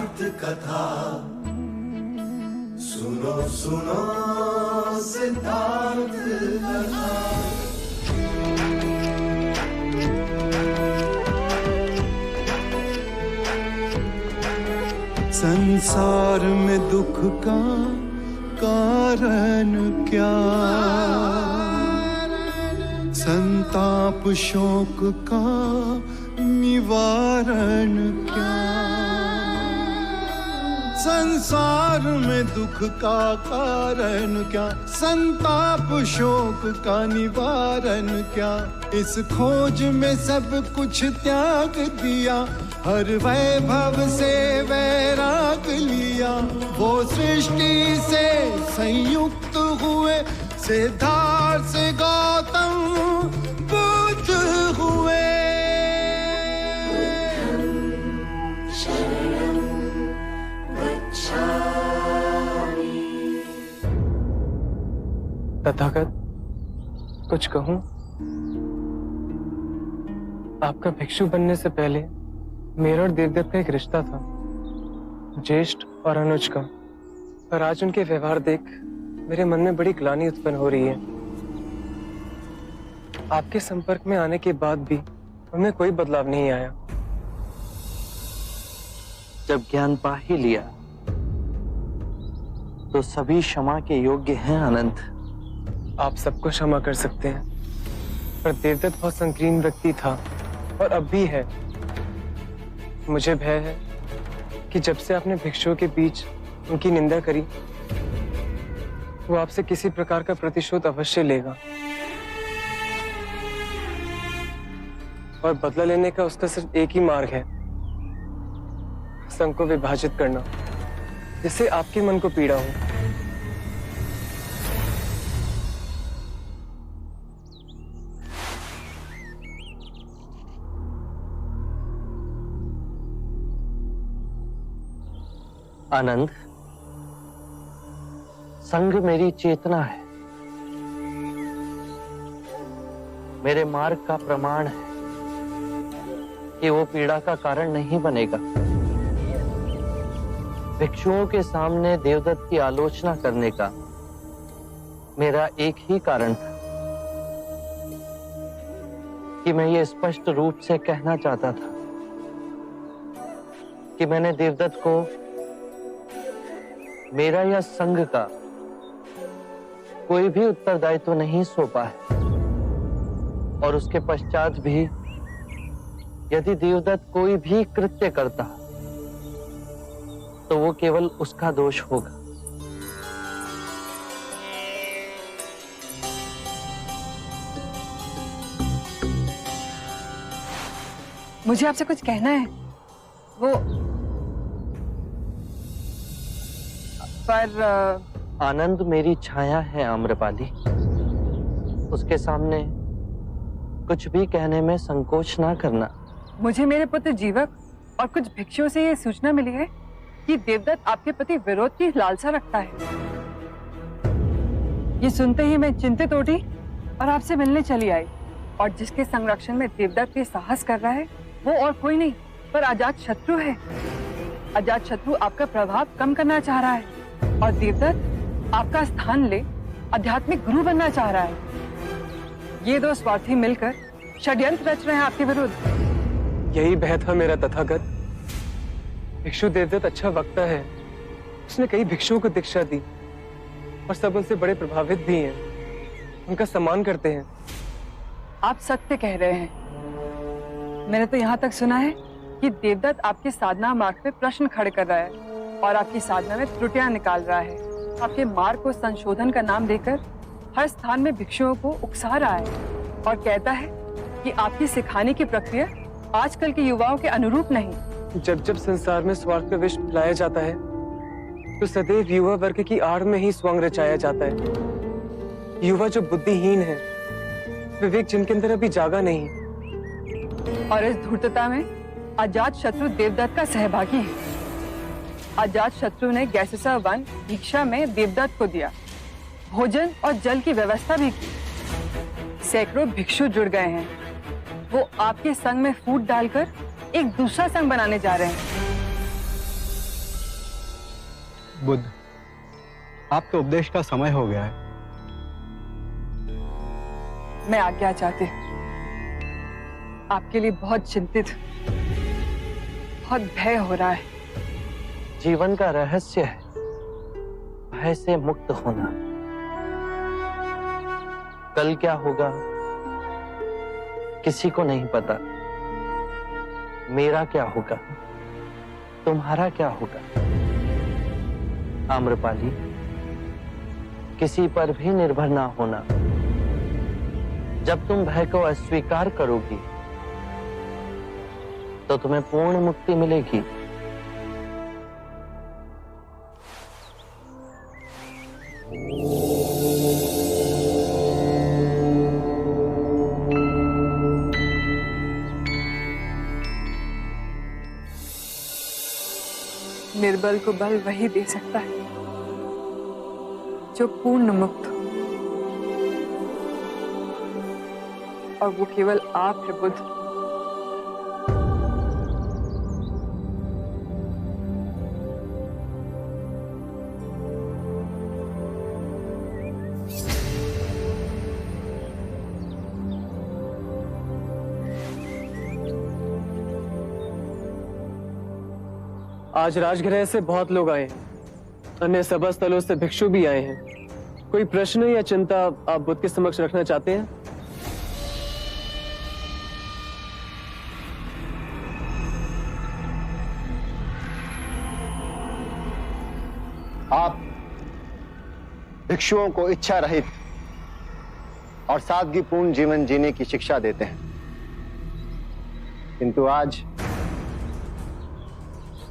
सिद्धार्थ कथा, सुनो सुनो सिद्धार्थ कथा। संसार में दुख का कारण क्या, संताप शोक का निवारण क्या। संसार में दुख का कारण क्या, संताप शोक का निवारण क्या। इस खोज में सब कुछ त्याग दिया, हर वैभव से वैराग लिया। वो सृष्टि से संयुक्त हुए, सिद्धार्थ से गौतम बुद्ध हुए। तथागत, कुछ कहूं? आपका भिक्षु बनने से पहले मेरा और देवदत्त का एक रिश्ता था, ज्येष्ठ और अनुज का। पर आज उनके व्यवहार देख मेरे मन में बड़ी ग्लानि उत्पन्न हो रही है। आपके संपर्क में आने के बाद भी उनमें कोई बदलाव नहीं आया। जब ज्ञान पा ही लिया तो सभी क्षमा के योग्य हैं अनंत। आप सबको क्षमा कर सकते हैं, पर देवदत्त बहुत संकीर्ण व्यक्ति था और अब भी है। मुझे भय है कि जब से आपने भिक्षुओं के बीच उनकी निंदा करी, वो आपसे किसी प्रकार का प्रतिशोध अवश्य लेगा और बदला लेने का उसका सिर्फ एक ही मार्ग है, संघ को विभाजित करना, जिससे आपके मन को पीड़ा हो। आनंद, संग मेरी चेतना है, मेरे मार्ग का प्रमाण है कि वो पीड़ा का कारण नहीं बनेगा। भिक्षुओं के सामने देवदत्त की आलोचना करने का मेरा एक ही कारण था कि मैं ये स्पष्ट रूप से कहना चाहता था कि मैंने देवदत्त को मेरा या संघ का कोई भी उत्तरदायित्व नहीं सौंपा है, और उसके पश्चात भी यदि देवदत्त कोई भी कृत्य करता तो वो केवल उसका दोष होगा। मुझे आपसे कुछ कहना है। वो पर आनंद मेरी छाया है आम्रपाली, उसके सामने कुछ भी कहने में संकोच ना करना। मुझे मेरे पुत्र जीवक और कुछ भिक्षुओं से ये सूचना मिली है कि देवदत्त आपके प्रति विरोध की लालसा रखता है। ये सुनते ही मैं चिंतित उठी और आपसे मिलने चली आई। और जिसके संरक्षण में देवदत्त ये साहस कर रहा है वो और कोई नहीं पर अजात शत्रु है। अजात शत्रु आपका प्रभाव कम करना चाह रहा है और देवदत्त आपका स्थान ले आध्यात्मिक गुरु बनना चाह रहा है। ये दो स्वार्थी मिलकर षड्यंत्र रच रहे हैं आपके विरुद्ध। यही भय था मेरा तथागत। भिक्षु देवदत्त अच्छा वक्ता है, उसने कई भिक्षुओं को दीक्षा दी और सब उनसे बड़े प्रभावित भी हैं, उनका सम्मान करते हैं। आप सत्य कह रहे हैं। मैंने तो यहाँ तक सुना है कि देवदत्त आपके साधना मार्ग पे प्रश्न खड़े कर रहा है और आपकी साधना में त्रुटियां निकाल रहा है। आपके मार्ग को संशोधन का नाम देकर हर स्थान में भिक्षुओं को उकसा रहा है और कहता है कि आपकी सिखाने की प्रक्रिया आजकल के युवाओं के अनुरूप नहीं। जब जब संसार में स्वार्थ का विष फैलाया जाता है तो सदैव युवा वर्ग की आड़ में ही स्वांग रचाया जाता है। युवा जो बुद्धिहीन है, विवेक जिनके अंदर अभी जागा नहीं, और इस धूर्तता में अजात शत्रु देवदत्त का सहभागी है। अजात शत्रु ने गैसेसा वन भिक्षा में देवदत्त को दिया, भोजन और जल की व्यवस्था भी की। सैकड़ों भिक्षु जुड़ गए हैं। वो आपके संग में फूट डालकर एक दूसरा संघ बनाने जा रहे हैं। बुद्ध, आपके उपदेश का समय हो गया है। मैं आज्ञा चाहती, आपके लिए बहुत चिंतित, बहुत भय हो रहा है। जीवन का रहस्य है भय से मुक्त होना। कल क्या होगा किसी को नहीं पता। मेरा क्या होगा, तुम्हारा क्या होगा। आम्रपाली, किसी पर भी निर्भर ना होना। जब तुम भय को अस्वीकार करोगी तो तुम्हें पूर्ण मुक्ति मिलेगी। निर्बल को बल वही दे सकता है जो पूर्ण मुक्त हो, और वो केवल आप है बुद्ध। आज राजगृह से बहुत लोग आए हैं, अन्य सभा स्थलों से भिक्षु भी आए हैं। कोई प्रश्न या चिंता आप बुद्ध के समक्ष रखना चाहते हैं? आप भिक्षुओं को इच्छा रहित और सादगीपूर्ण जीवन जीने की शिक्षा देते हैं, किंतु आज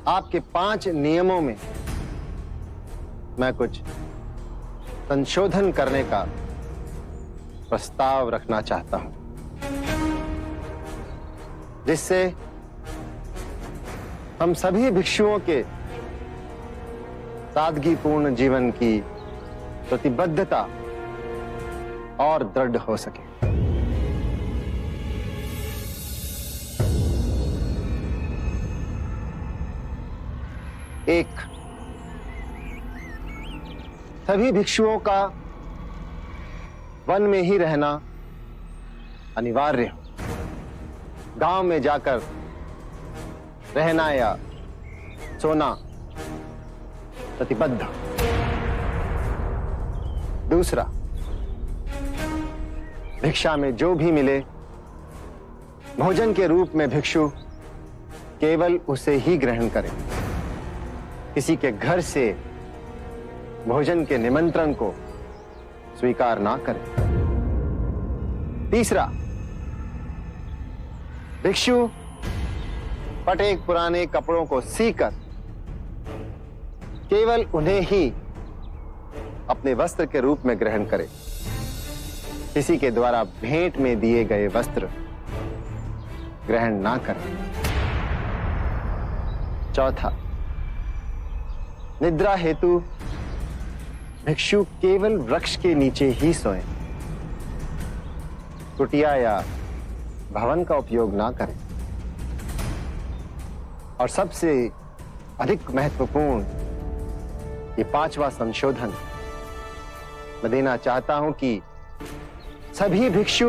आपके 5 नियमों में मैं कुछ संशोधन करने का प्रस्ताव रखना चाहता हूं, जिससे हम सभी भिक्षुओं के सादगीपूर्ण जीवन की प्रतिबद्धता और दृढ़ हो सके। एक, सभी भिक्षुओं का वन में ही रहना अनिवार्य हो। गांव में जाकर रहना या सोना प्रतिबद्ध। दूसरा, भिक्षा में जो भी मिले भोजन के रूप में भिक्षु केवल उसे ही ग्रहण करें। किसी के घर से भोजन के निमंत्रण को स्वीकार ना करें। तीसरा, भिक्षु फटे पुराने कपड़ों को सीकर केवल उन्हें ही अपने वस्त्र के रूप में ग्रहण करें। किसी के द्वारा भेंट में दिए गए वस्त्र ग्रहण ना करें। चौथा, निद्रा हेतु भिक्षु केवल वृक्ष के नीचे ही सोएं। कुटिया या भवन का उपयोग ना करें। और सबसे अधिक महत्वपूर्ण ये 5वां संशोधन मैं देना चाहता हूं कि सभी भिक्षु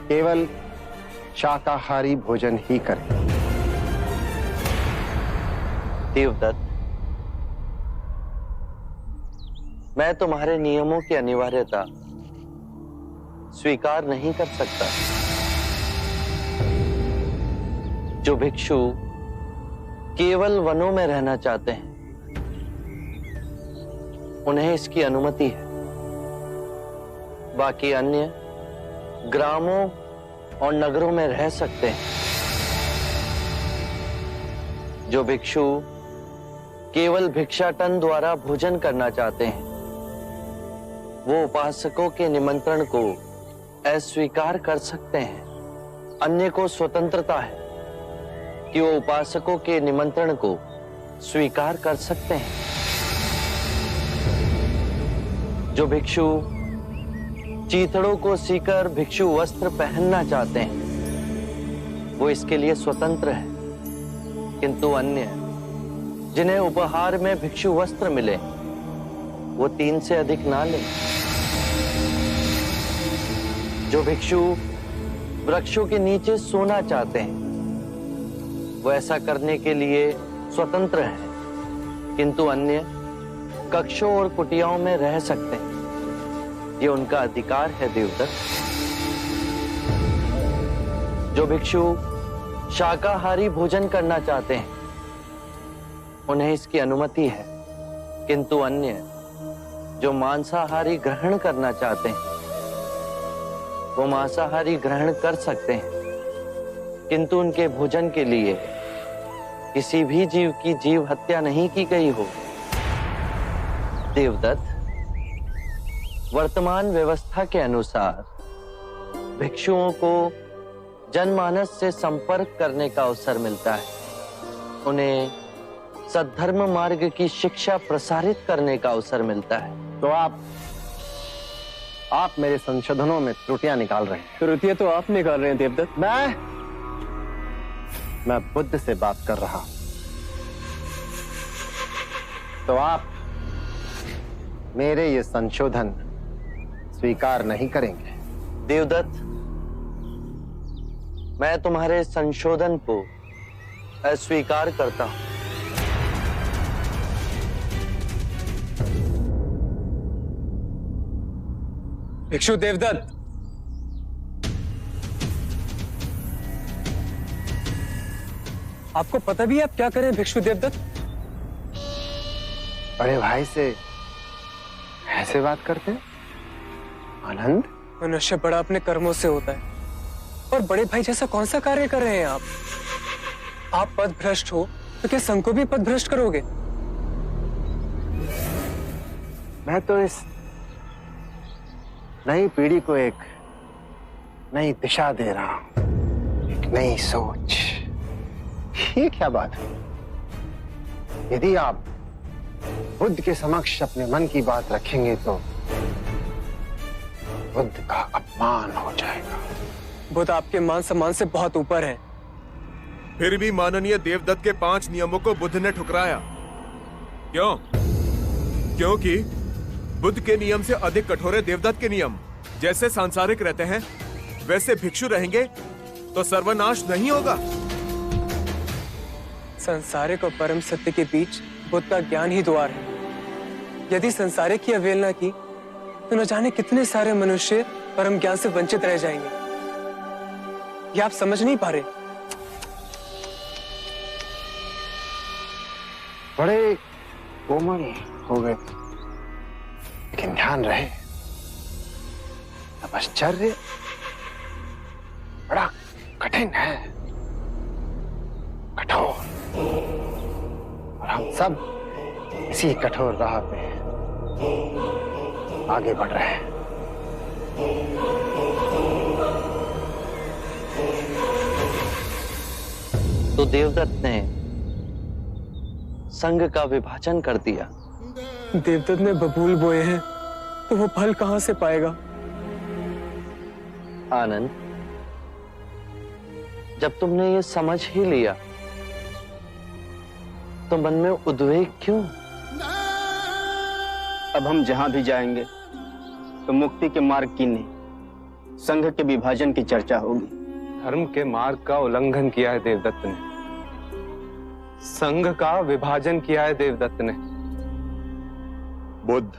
केवल शाकाहारी भोजन ही करें। देवदत्त, मैं तुम्हारे नियमों की अनिवार्यता स्वीकार नहीं कर सकता। जो भिक्षु केवल वनों में रहना चाहते हैं उन्हें इसकी अनुमति है। बाकी अन्य ग्रामों और नगरों में रह सकते हैं। जो भिक्षु केवल भिक्षाटन द्वारा भोजन करना चाहते हैं वो उपासकों के निमंत्रण को अस्वीकार कर सकते हैं। अन्य को स्वतंत्रता है कि वो उपासकों के निमंत्रण को स्वीकार कर सकते हैं। जो भिक्षु चीथड़ों को सीकर भिक्षु वस्त्र पहनना चाहते हैं वो इसके लिए स्वतंत्र है, किंतु अन्य जिन्हें उपहार में भिक्षु वस्त्र मिले वो 3 से अधिक ना लें। जो भिक्षु वृक्षों के नीचे सोना चाहते हैं वो ऐसा करने के लिए स्वतंत्र हैं, किंतु अन्य कक्षों और कुटियाओं में रह सकते हैं। ये उनका अधिकार है देवदत्त। जो भिक्षु शाकाहारी भोजन करना चाहते हैं उन्हें इसकी अनुमति है, किंतु अन्य जो मांसाहारी ग्रहण करना चाहते हैं वो मांसाहारी ग्रहण कर सकते हैं, किंतु उनके भोजन के लिए किसी भी जीव की जीव हत्या नहीं की गई हो। देवदत्त, वर्तमान व्यवस्था के अनुसार भिक्षुओं को जनमानस से संपर्क करने का अवसर मिलता है, उन्हें सद्धर्म मार्ग की शिक्षा प्रसारित करने का अवसर मिलता है। तो आप मेरे संशोधनों में त्रुटियां निकाल रहे हैं। त्रुटियां तो आप निकाल रहे हैं देवदत्त। मैं बुद्ध से बात कर रहा हूं। तो आप मेरे ये संशोधन स्वीकार नहीं करेंगे? देवदत्त, मैं तुम्हारे संशोधन को अस्वीकार करता हूं। भिक्षु देवदत्त, आपको पता भी है आप क्या करें भिक्षु देवदत्त? बड़े भाई से ऐसे बात करते हैं? आनंद, मनुष्य बड़ा अपने कर्मों से होता है, और बड़े भाई जैसा कौन सा कार्य कर रहे हैं आप? आप पद भ्रष्ट हो तो क्या संघ को भी पद भ्रष्ट करोगे? मैं तो इस नई पीढ़ी को एक नई दिशा दे रहा हूं, एक नई सोच। ये क्या बात है? यदि आप बुद्ध के समक्ष अपने मन की बात रखेंगे तो बुद्ध का अपमान हो जाएगा। बुद्ध आपके मान सम्मान से बहुत ऊपर है। फिर भी माननीय देवदत्त के 5 नियमों को बुद्ध ने ठुकराया। क्यों? क्योंकि बुद्ध के नियम से अधिक कठोर है देवदत्त के नियम। जैसे सांसारिक रहते हैं वैसे भिक्षु रहेंगे तो सर्वनाश नहीं होगा। संसारिक और परम सत्य के बीच बुद्ध का ज्ञान ही द्वार है। यदि संसारिक की अवहेलना की तो न जाने कितने सारे मनुष्य परम ज्ञान से वंचित रह जाएंगे। ये आप समझ नहीं पा रहे। बड़े कोमल हो गए, लेकिन ध्यान रहे तपश्चर्य बड़ा कठिन है, कठोर, और हम सब इसी कठोर राह पे आगे बढ़ रहे हैं। तो देवदत्त ने संघ का विभाजन कर दिया। देवदत्त ने बबूल बोए हैं तो वो फल कहां से पाएगा? आनंद, जब तुमने ये समझ ही लिया तो मन में उद्वेग क्यों? अब हम जहां भी जाएंगे तो मुक्ति के मार्ग की नहीं, संघ के विभाजन की चर्चा होगी। धर्म के मार्ग का उल्लंघन किया है देवदत्त ने, संघ का विभाजन किया है देवदत्त ने। बुद्ध,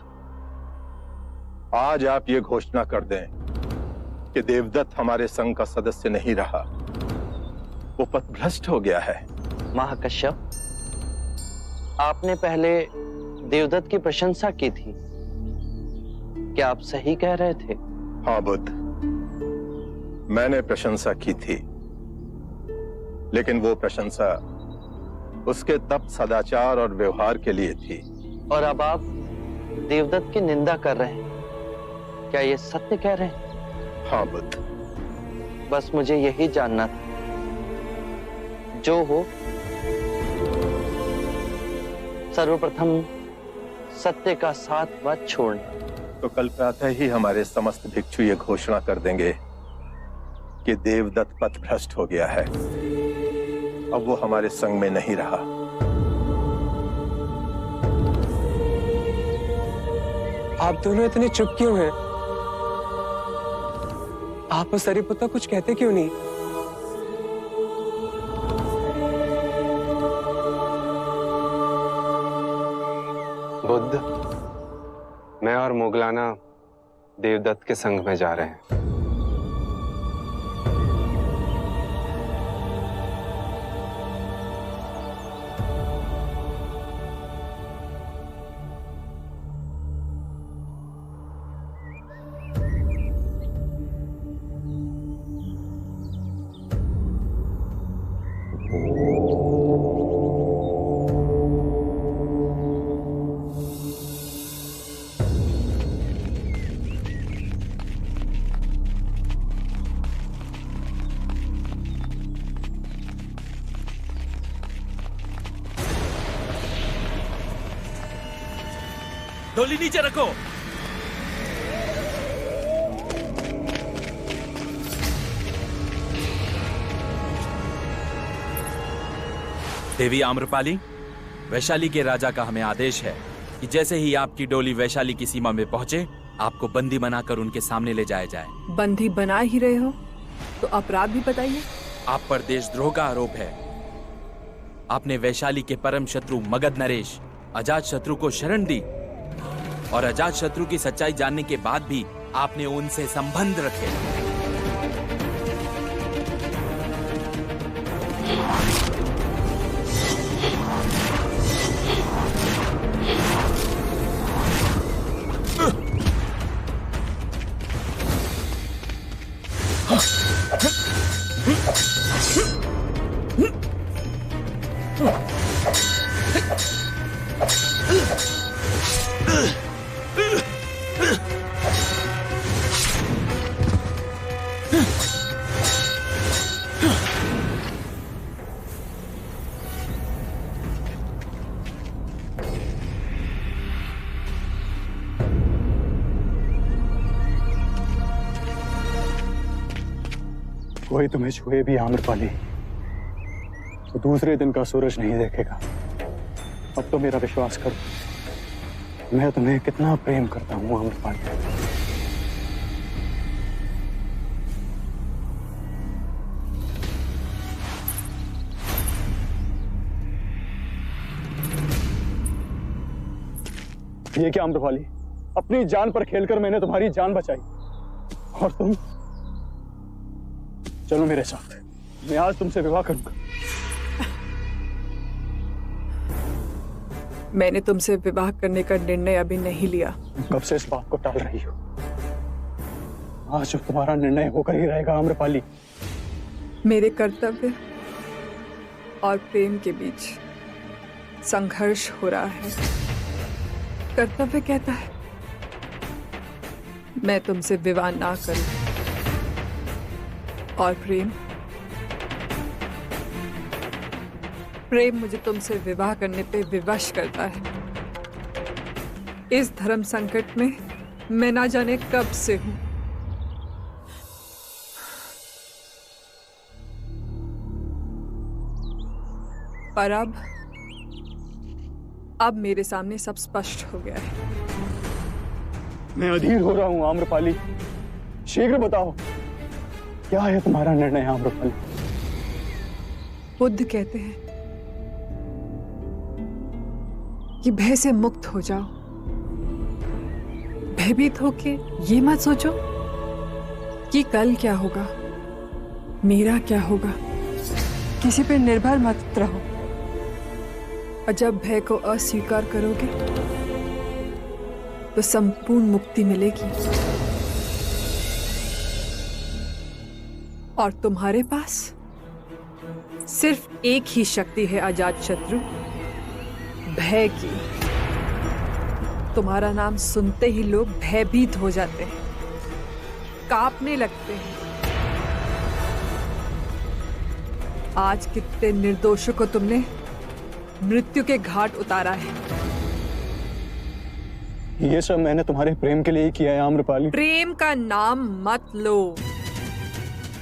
आज आप ये घोषणा कर दें कि देवदत्त हमारे संघ का सदस्य नहीं रहा, वो पथभ्रष्ट हो गया है। महाकश्यप, आपने पहले देवदत्त की प्रशंसा की थी, क्या आप सही कह रहे थे? हाँ बुद्ध, मैंने प्रशंसा की थी, लेकिन वो प्रशंसा उसके तप, सदाचार और व्यवहार के लिए थी। और अब आप देवदत्त की निंदा कर रहे हैं, क्या ये सत्य कह रहे हैं? हाँ बुद्ध। बस मुझे यही जानना था। जो हो, सर्वप्रथम सत्य का साथ मत छोड़ना। तो कल प्रातः ही हमारे समस्त भिक्षु ये घोषणा कर देंगे कि देवदत्त पथभ्रष्ट हो गया है, अब वो हमारे संग में नहीं रहा। आप दोनों इतने चुप क्यों हैं? आप और सरिपुत्ता कुछ कहते क्यों नहीं? बुद्ध, मैं और मोगलाना देवदत्त के संग में जा रहे हैं। डोली नीचे रखो। देवी आम्रपाली, वैशाली के राजा का हमें आदेश है कि जैसे ही आपकी डोली वैशाली की सीमा में पहुंचे, आपको बंदी बनाकर उनके सामने ले जाया जाए। बंदी बना ही रहे हो तो अपराध भी बताइए। आप पर देशद्रोह का आरोप है। आपने वैशाली के परम शत्रु मगध नरेश अजात शत्रु को शरण दी और अजात शत्रु की सच्चाई जानने के बाद भी आपने उनसे संबंध रखे। कोई तुम्हें छुए भी आम्रपाली तो दूसरे दिन का सूरज नहीं देखेगा। अब तो मेरा विश्वास करो, मैं तुम्हें कितना प्रेम करता हूं आम्रपाली। ये क्या आम्रपाली, अपनी जान पर खेलकर मैंने तुम्हारी जान बचाई और तुम चलो मेरे साथ, मैं आज तुमसे विवाह करूंगा। मैंने तुमसे विवाह करने का निर्णय अभी नहीं लिया। कब से इस बात को टाल रही हो? आज जो तुम्हारा निर्णय होकर ही रहेगा आम्रपाली। मेरे कर्तव्य और प्रेम के बीच संघर्ष हो रहा है। कर्तव्य कहता है मैं तुमसे विवाह ना करूं, और प्रेम मुझे तुमसे विवाह करने पे विवश करता है। इस धर्म संकट में मैं ना जाने कब से हूं। पर अब मेरे सामने सब स्पष्ट हो गया है। मैं अधीर हो रहा हूं आम्रपाली, शीघ्र बताओ क्या है तुम्हारा निर्णय आम्रपाली? बुद्ध कहते हैं कि भय से मुक्त हो जाओ। भयभीत होके ये मत सोचो कि कल क्या होगा, मेरा क्या होगा। किसी पे निर्भर मत रहो। और जब भय को अस्वीकार करोगे तो संपूर्ण मुक्ति मिलेगी। और तुम्हारे पास सिर्फ एक ही शक्ति है अजात शत्रु, भय की। तुम्हारा नाम सुनते ही लोग भयभीत हो जाते हैं, कांपने लगते हैं। आज कितने निर्दोषों को तुमने मृत्यु के घाट उतारा है। ये सब मैंने तुम्हारे प्रेम के लिए ही किया है आम्रपाली। प्रेम का नाम मत लो।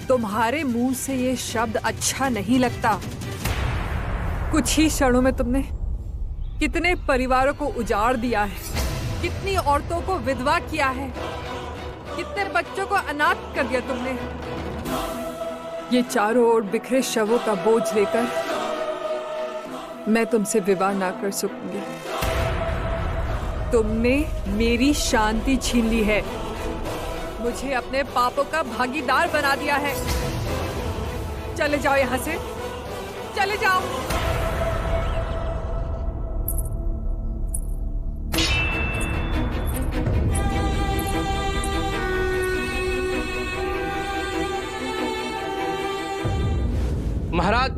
तुम्हारे मुंह से ये शब्द अच्छा नहीं लगता। कुछ ही क्षणों में तुमने कितने परिवारों को उजाड़ दिया है, कितनी औरतों को विधवा किया है, कितने बच्चों को अनाथ कर दिया तुमने। ये चारों ओर बिखरे शवों का बोझ लेकर मैं तुमसे विवाह ना कर सकूंगी। तुमने मेरी शांति छीन ली है, मुझे अपने पापों का भागीदार बना दिया है। चले जाओ यहां से, चले जाओ। महाराज,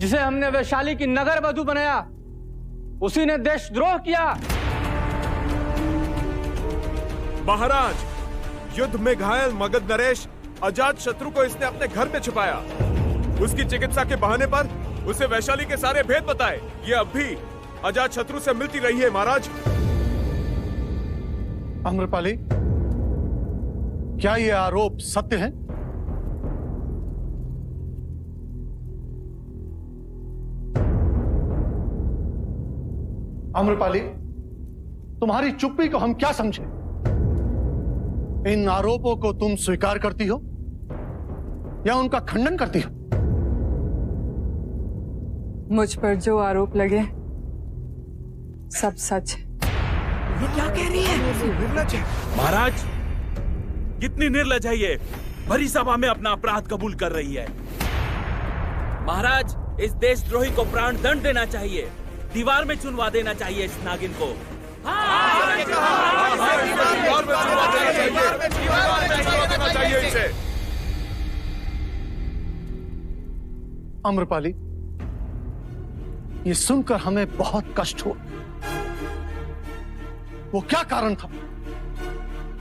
जिसे हमने वैशाली की नगर वधू बनाया, उसी ने देशद्रोह किया। महाराज, युद्ध में घायल मगध नरेश अजात शत्रु को इसने अपने घर में छुपाया। उसकी चिकित्सा के बहाने पर उसे वैशाली के सारे भेद बताए। ये अब भी अजात शत्रु से मिलती रही है महाराज। आम्रपाली, क्या ये आरोप सत्य है? आम्रपाली, तुम्हारी चुप्पी को हम क्या समझे? इन आरोपों को तुम स्वीकार करती हो या उनका खंडन करती हो? मुझ पर जो आरोप लगे सब सच है। ये क्या कह रही है? महाराज, कितनी निर्लज है ये, भरी सभा में अपना अपराध कबूल कर रही है। महाराज, इस देशद्रोही को प्राण दंड देना चाहिए, दीवार में चुनवा देना चाहिए इस नागिन को। आम्रपाली, ये सुनकर हमें बहुत कष्ट हुआ। वो क्या कारण था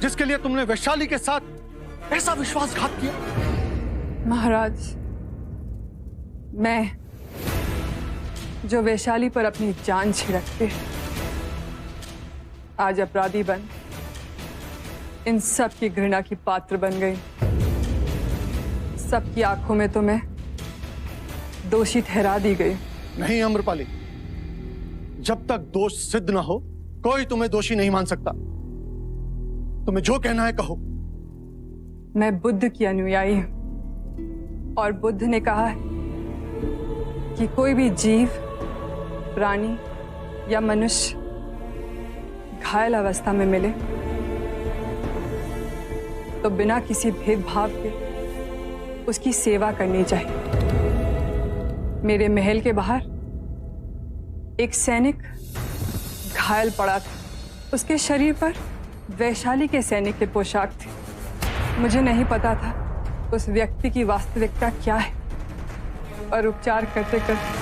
जिसके लिए तुमने वैशाली के साथ ऐसा विश्वासघात किया? महाराज, मैं जो वैशाली पर अपनी जान छिड़क के आज अपराधी बन इन सब की घृणा की पात्र बन गई। सबकी आंखों में तो मैं दोषी ठहरा दी गई। नहीं आम्रपाली, जब तक दोष सिद्ध ना हो कोई तुम्हें दोषी नहीं मान सकता। तुम्हें जो कहना है कहो। मैं बुद्ध की अनुयायी हूं और बुद्ध ने कहा है कि कोई भी जीव, प्राणी या मनुष्य घायल अवस्था में मिले तो बिना किसी भेदभाव के उसकी सेवा करनी चाहिए। मेरे महल के बाहर एक सैनिक घायल पड़ा था। उसके शरीर पर वैशाली के सैनिक के पोशाक थे। मुझे नहीं पता था उस व्यक्ति की वास्तविकता क्या है और उपचार करते करते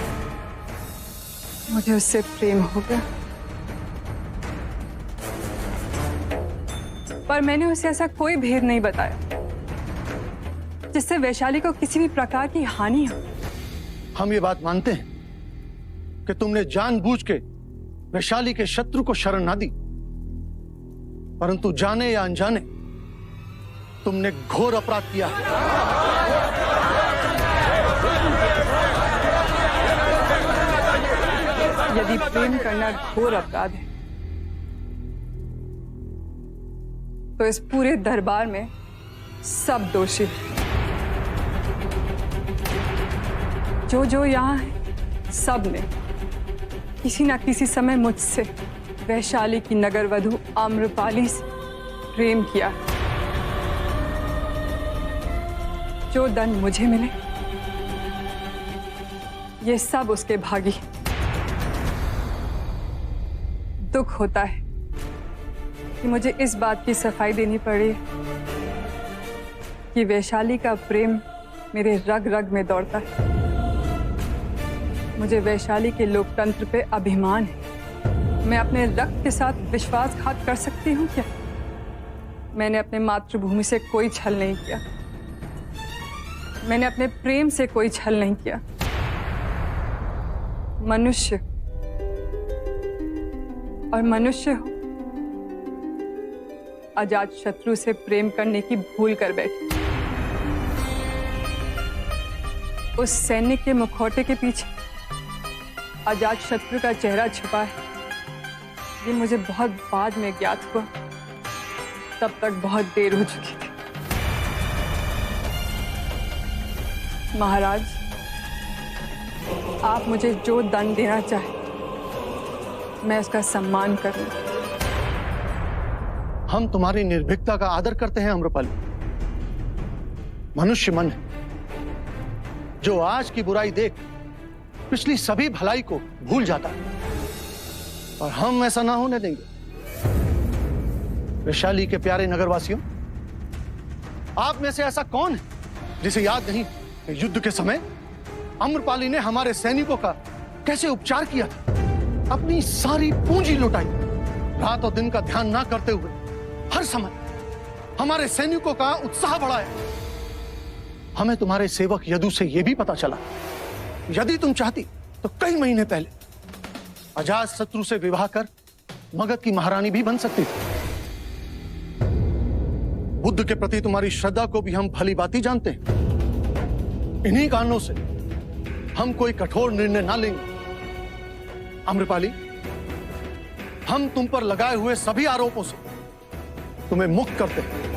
मुझे उससे प्रेम हो गया। पर मैंने उसे ऐसा कोई भेद नहीं बताया जिससे वैशाली को किसी भी प्रकार की हानि हो। हम ये बात मानते हैं कि तुमने जानबूझ के वैशाली के शत्रु को शरण ना दी, परंतु जाने या अनजाने तुमने घोर अपराध किया है। यदि प्रेम करना घोर अपराध है तो इस पूरे दरबार में सब दोषी हैं। जो यहाँ है सब ने किसी ना किसी समय मुझसे, वैशाली की नगर वधू आम्रपाली से प्रेम किया। जो दंड मुझे मिले ये सब उसके भागी। दुख होता है कि मुझे इस बात की सफाई देनी पड़ी कि वैशाली का प्रेम मेरे रग रग में दौड़ता है। मुझे वैशाली के लोकतंत्र पे अभिमान है। मैं अपने रक्त के साथ विश्वासघात कर सकती हूँ क्या? मैंने अपने मातृभूमि से कोई छल नहीं किया। मैंने अपने प्रेम से कोई छल नहीं किया। मनुष्य और मनुष्य हो अजात शत्रु से प्रेम करने की भूल कर बैठी। उस सैनिक के मुखौटे के पीछे अजात शत्रु का चेहरा छुपा है ये मुझे बहुत बाद में ज्ञात हुआ, तब तक बहुत देर हो चुकी थी। महाराज, आप मुझे जो दंड देना चाहे मैं उसका सम्मान करूंगा। हम तुम्हारी निर्भीकता का आदर करते हैं अम्रपाली। मनुष्य मन है जो आज की बुराई देख पिछली सभी भलाई को भूल जाता है, और हम ऐसा ना होने देंगे। वैशाली के प्यारे नगरवासियों, आप में से ऐसा कौन है जिसे याद नहीं कि युद्ध के समय अम्रपाली ने हमारे सैनिकों का कैसे उपचार किया था, अपनी सारी पूंजी लुटाई, रात और दिन का ध्यान ना करते हुए हर समय हमारे सैनिकों का उत्साह बढ़ाया। हमें तुम्हारे सेवक यदु से यह भी पता चला, यदि तुम चाहती तो कई महीने पहले अजात शत्रु से विवाह कर मगध की महारानी भी बन सकती थी। बुद्ध के प्रति तुम्हारी श्रद्धा को भी हम भली भांति जानते हैं। इन्हीं कारणों से हम कोई कठोर निर्णय ना लेंगे। अम्रपाली, हम तुम पर लगाए हुए सभी आरोपों से तुम्हें मुक्त करते हैं।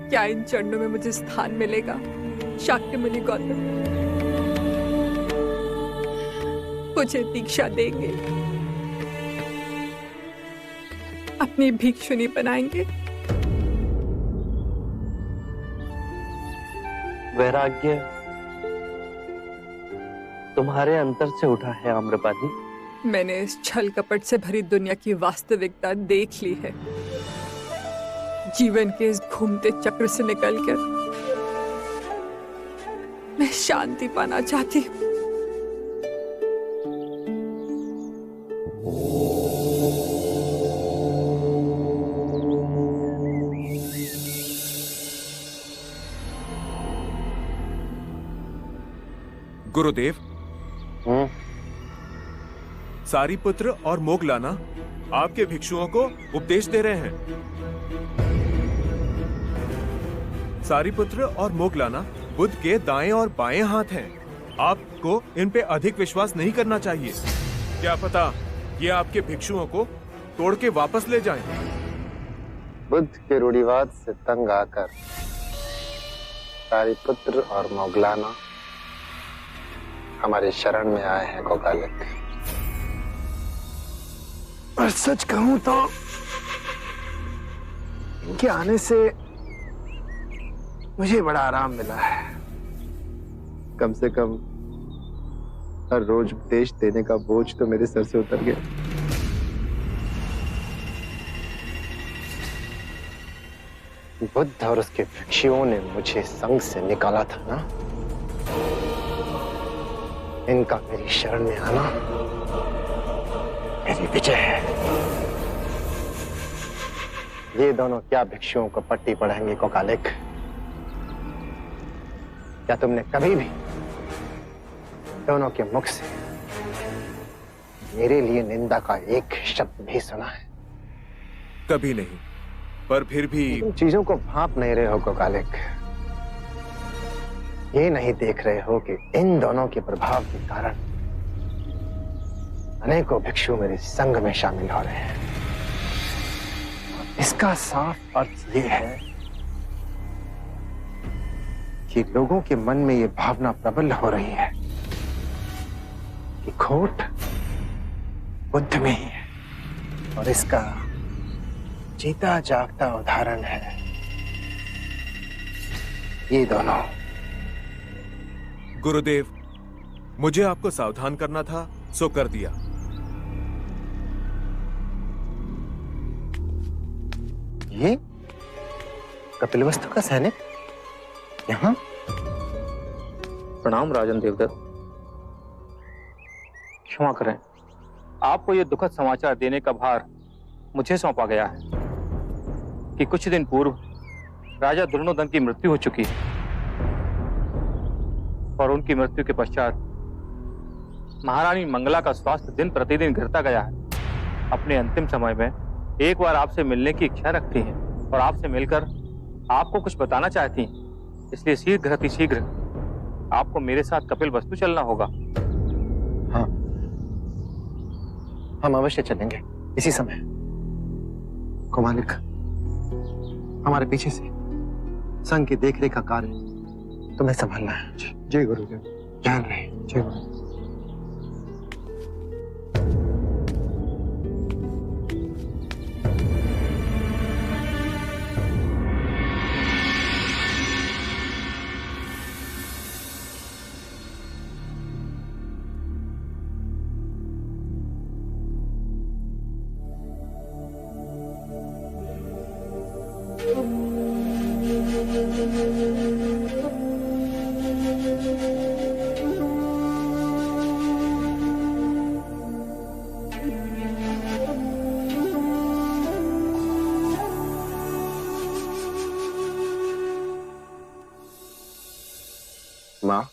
क्या इन चरणों में मुझे स्थान मिलेगा शाक्यमुनि गौतम? मुझे दीक्षा देंगे, अपनी भिक्षुनी बनाएंगे? वैराग्य तुम्हारे अंतर से उठा है आम्रपाली। मैंने इस छल कपट से भरी दुनिया की वास्तविकता देख ली है। जीवन के इस घूमते चक्र से निकलकर मैं शांति पाना चाहती हूँ। गुरुदेव, सारीपुत्र और मोगलाना आपके भिक्षुओं को उपदेश दे रहे हैं। सारीपुत्र और मोगलाना बुद्ध के दाएं और बाएं हाथ हैं। आपको इन पे अधिक विश्वास नहीं करना चाहिए। क्या पता ये आपके भिक्षुओं को तोड़ के वापस ले जाएं। बुद्ध के रूढ़िवाद से तंग आकर सारीपुत्र और मोगलाना हमारे शरण में आए हैं गोपालक। और सच कहूं तो इनके आने से मुझे बड़ा आराम मिला है। कम से कम हर रोज उपदेश देने का बोझ तो मेरे सर से उतर गया। बुद्ध और उसके भिक्षुओं ने मुझे संघ से निकाला था ना, इनका मेरी शरण में आना मेरी विजय है। ये दोनों क्या भिक्षुओं को पट्टी पढ़ाएंगे कोकालिक? क्या तुमने कभी भी दोनों के मुख से मेरे लिए निंदा का एक शब्द भी सुना है? कभी नहीं, पर फिर भी तुम चीजों को भांप नहीं रहे हो कोकालिक। ये नहीं देख रहे हो कि इन दोनों के प्रभाव के कारण अनेकों भिक्षु मेरे संघ में शामिल हो रहे हैं। इसका साफ अर्थ ये है कि लोगों के मन में ये भावना प्रबल हो रही है कि खोट बुद्ध में ही है, और इसका जीता जागता उदाहरण है ये दोनों। गुरुदेव, मुझे आपको सावधान करना था, सो कर दिया। ये कपिलवस्तु का सैनिक यहाँ? प्रणाम राजन देवदत्त। क्षमा करें, आपको ये दुखद समाचार देने का भार मुझे सौंपा गया है कि कुछ दिन पूर्व राजा दुर्योधन की मृत्यु हो चुकी है और उनकी मृत्यु के पश्चात महारानी मंगला का स्वास्थ्य दिन प्रतिदिन गिरता गया है। अपने अंतिम समय में एक बार आपसे मिलने की इच्छा रखती हैं और आपसे मिलकर आपको कुछ बताना चाहती हैं, इसलिए शीघ्र आपको मेरे साथ कपिलवस्तु चलना होगा। हाँ, हम अवश्य चलेंगे इसी समय। कुमालिक, हमारे पीछे से संघ की देखरेख का कार्य तुम्हें संभालना है। जय गुरुदेव। ध्यान रहे। जय गुरुदेव। माँ,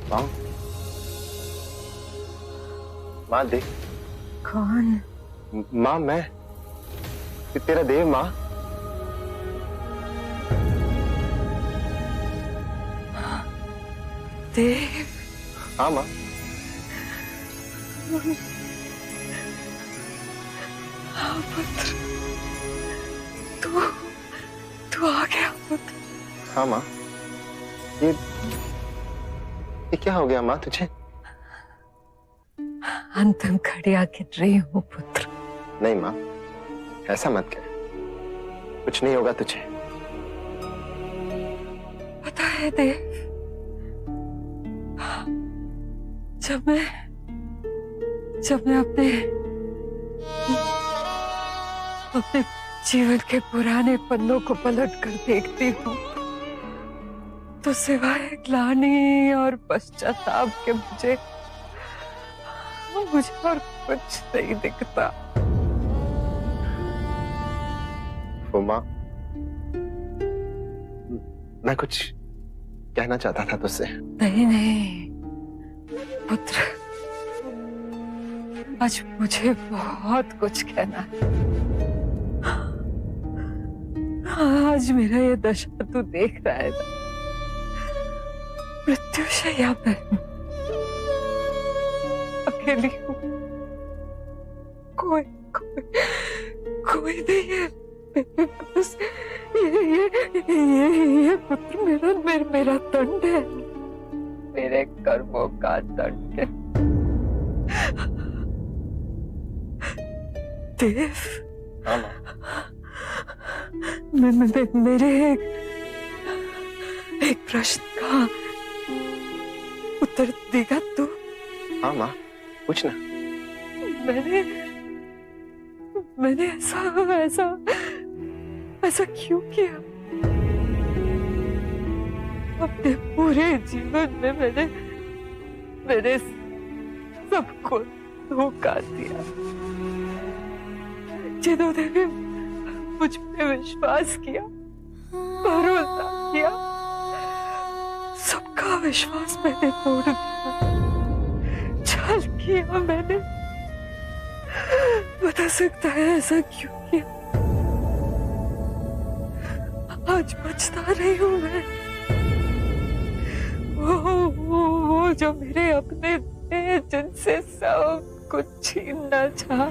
माँ, माँ देख। कौन? माँ, मैं तेरा देव। माँ, देव? हाँ माँ। हाँ पुत्र, तू आ गया पुत्र। हाँ माँ। ये क्या हो गया माँ तुझे? अंतिम घड़ियां गिन रही हूँ पुत्र। नहीं माँ, ऐसा मत कह। कुछ नहीं होगा तुझे। पता है देव, जब मैं अपने जीवन के पुराने पन्नों को पलट कर देखती हूँ तो सिवाय ग्लानि और पश्चाताप के मुझे और कुछ नहीं दिखता। माँ, मैं कुछ कहना चाहता था तुझसे। नहीं पुत्र, आज मुझे बहुत कुछ कहना है। आज मेरा ये दशा तू देख रहा है ना, मृत्युशैया पे अकेली हूँ। कोई नहीं है बस ये पुत्र मेरा दंड है, मेरे कर्मों का दंड है। देव, मेरे एक प्रश्न का उत्तर देगा तू? हाँ माँ, पूछ ना। मैंने ऐसा क्यों किया? अपने पूरे जीवन में मैंने सबको धोखा दिया। जिन्होंने भी मुझ पे विश्वास किया, भरोसा किया, सबका विश्वास मैंने तोड़ दिया। छल किया मैंने। बता सकता है ऐसा क्यों किया? आज पछता रही हूँ मैं। वो जो मेरे अपने थे, जिनसे सब कुछ छीनना चाहा,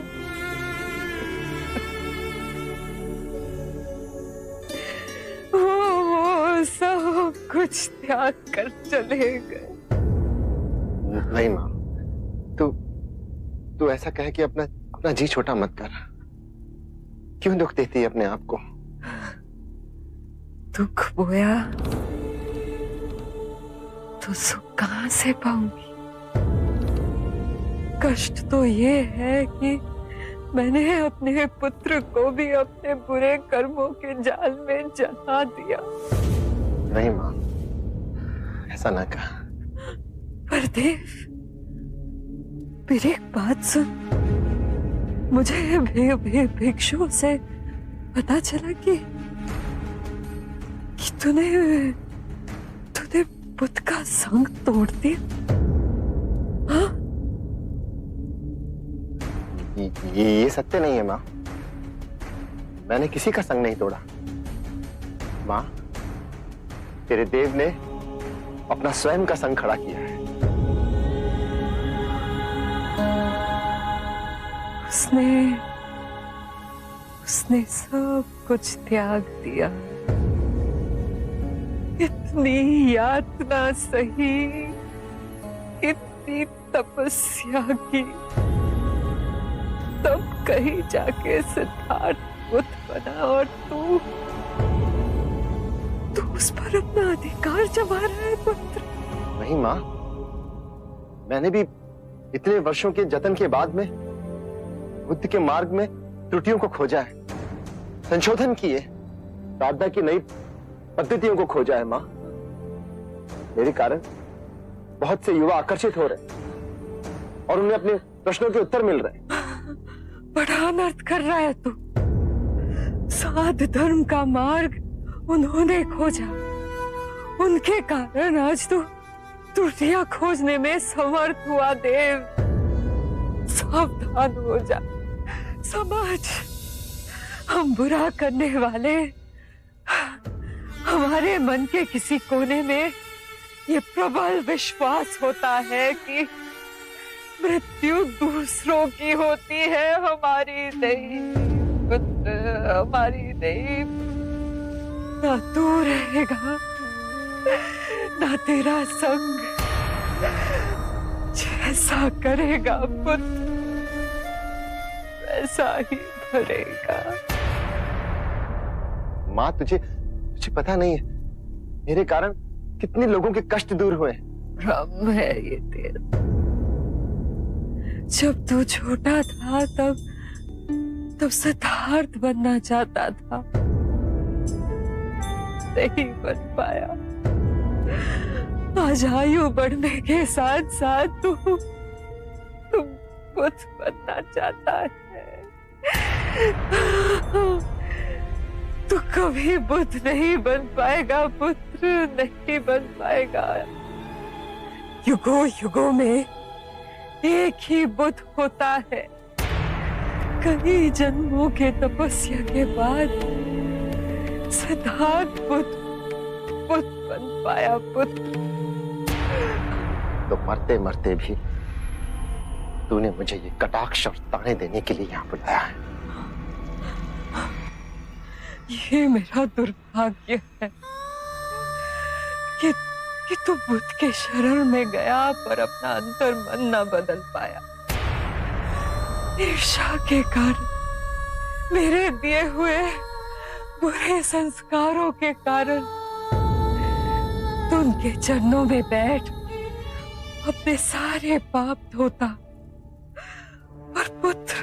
वो सब कुछ त्याग कर चले गए। नहीं माँ, तू ऐसा कहे कि अपना जी छोटा मत कर। क्यों दुख देती है अपने आप को? दुख बोया तो सुख कहां से पाऊंगी? कष्ट तो ये है कि मैंने अपने पुत्र को भी अपने बुरे कर्मों के जाल में जला दिया। नहीं माँ, ऐसा ना कहा। पर देव, मेरी एक बात सुन। मुझे भिक्षु से पता चला कि तूने बुद्ध का संग तोड़ दिया। हाँ? ये सत्य नहीं है माँ। मैंने किसी का संग नहीं तोड़ा। माँ, तेरे देव ने अपना स्वयं का संग खड़ा किया है। उसने सब कुछ त्याग दिया। इतनी यातना सही, इतनी तपस्या की, तब कहीं जाके सिद्धार्थ बुद्ध बना और तू उस पर अपना अधिकार जमा रहा है पुत्र। नहीं माँ, मैंने भी इतने वर्षों के जतन के बाद में बुद्ध के मार्ग में त्रुटियों को खोजा है, संशोधन किए, साधना की नई पद्धतियों को खोजा है माँ। मेरे कारण बहुत से युवा आकर्षित हो रहे और उन्हें अपने प्रश्नों के उत्तर मिल रहे। बड़ा अनर्थ कर रहा है तू। साध धर्म का मार्ग उन्होंने खोजा, उनके कारण आज तू त्रुटियां खोजने में समर्थ हुआ। देव, सावधान हो जा। समाज, हम बुरा करने वाले, हमारे मन के किसी कोने में ये प्रबल विश्वास होता है कि मृत्यु दूसरों की होती है, हमारी नहीं। पुत्र, हमारी नहीं। ना तू रहेगा, ना तेरा संग। जैसा करेगा पुत्र, वैसा ही भरेगा। माँ, तुझे पता नहीं है मेरे कारण कितने लोगों के कष्ट दूर हुए। भ्रम है ये तेरा। जब तू छोटा था तब सिद्धार्थ बनना चाहता था, नहीं बन पाया। आज आयु बढ़ने के साथ साथ तू बुद्ध बनना चाहता है। तू कभी बुद्ध नहीं बन पाएगा पुत्र, नहीं बन पाएगा। युगों युगों में एक ही बुद्ध होता है। कई जन्मों के तपस्या के बाद सिद्धार्थ बुद्ध बन पाया पुत्र। तो मरते मरते भी तूने मुझे ये कटाक्ष और ताने देने के लिए यहाँ बुलाया है। ये मेरा दुर्भाग्य है कि तू बुद्ध के शरण में गया पर अपना अंतर मन न बदल पाया। ईर्ष्या के कारण, मेरे दिए हुए बुरे संस्कारों के कारण तू उनके चरणों में बैठ अपने सारे पाप धोता। पर पुत्र,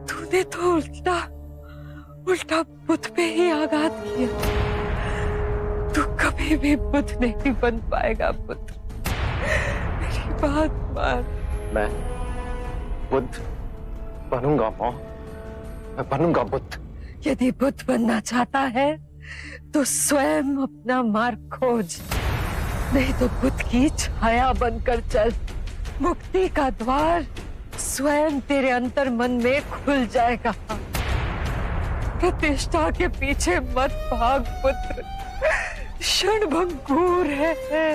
तूने तो उल्टा बुद्ध पे ही आघात किया। तू कभी भी बुद्ध नहीं बन पाएगा पुत्र, मेरी बात मान। मैं बुद्ध बनूंगा माँ, मैं बनूंगा बुद्ध। यदि बुद्ध बनना चाहता है तो स्वयं अपना मार्ग खोज, नहीं तो बुद्ध की छाया बनकर चल। मुक्ति का द्वार स्वयं तेरे अंतर मन में खुल जाएगा। प्रतिष्ठा के पीछे मत भाग पुत्र, क्षणभंगुर है।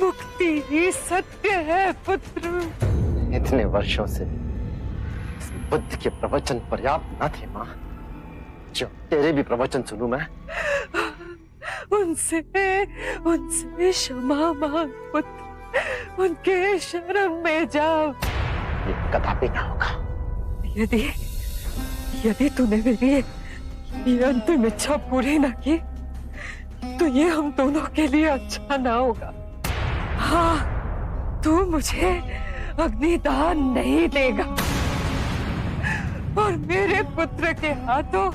मुक्ति ही सत्य है पुत्र। इतने वर्षों से इस बुद्ध के प्रवचन पर्याप्त न थे माँ, जो तेरे भी प्रवचन सुनूं मैं। उनसे क्षमा मांग पुत्र, उनके शरण में जाओ। ये कदापि ना होगा। यदि तूने मेरी ये अंतिम इच्छा पूरी न की तो ये हम दोनों के लिए अच्छा ना होगा। हाँ, तू मुझे अग्निदान नहीं देगा और मेरे पुत्र के हाथों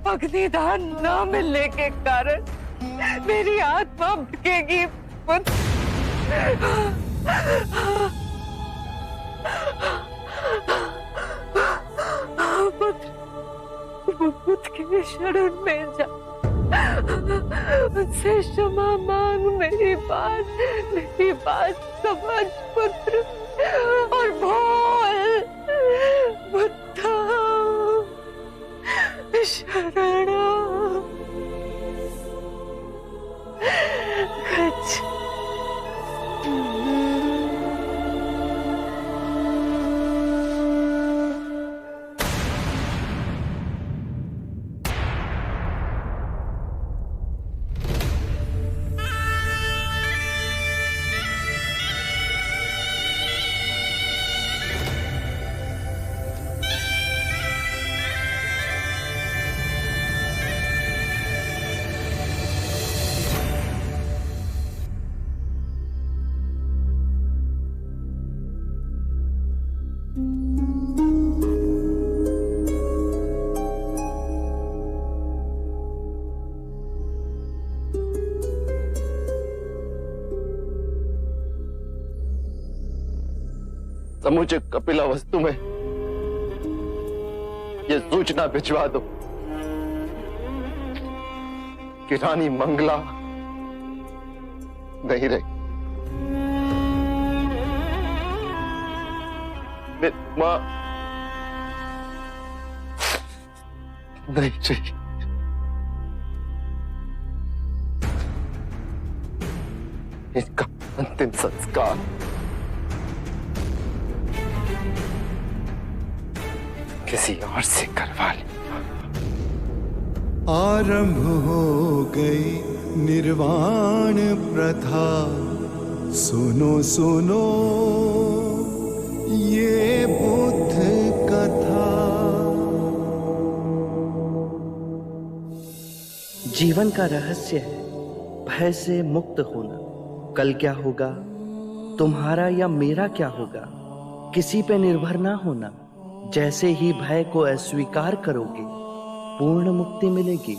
अग्निदान न मिलने के कारण मेरी आत्मा भटकेगी। पुत्र बुद्ध के शरण में जा, उनसे क्षमा मांग, मेरी बात समझ पुत्र और बोल बुद्धा शरणं गच्छ। समूचे कपिला वस्तु में ये सूचना भिजवा दो कि रानी मंगला नहीं रही। मेरी मां नहीं चाहिए। इसका अंतिम संस्कार किसी और से करवा ले। आरंभ हो गई निर्वाण प्रथा, सुनो सुनो ये बुद्ध कथा। जीवन का रहस्य है भय से मुक्त होना। कल क्या होगा, तुम्हारा या मेरा क्या होगा, किसी पे निर्भर ना होना। जैसे ही भय को अस्वीकार करोगे, पूर्ण मुक्ति मिलेगी।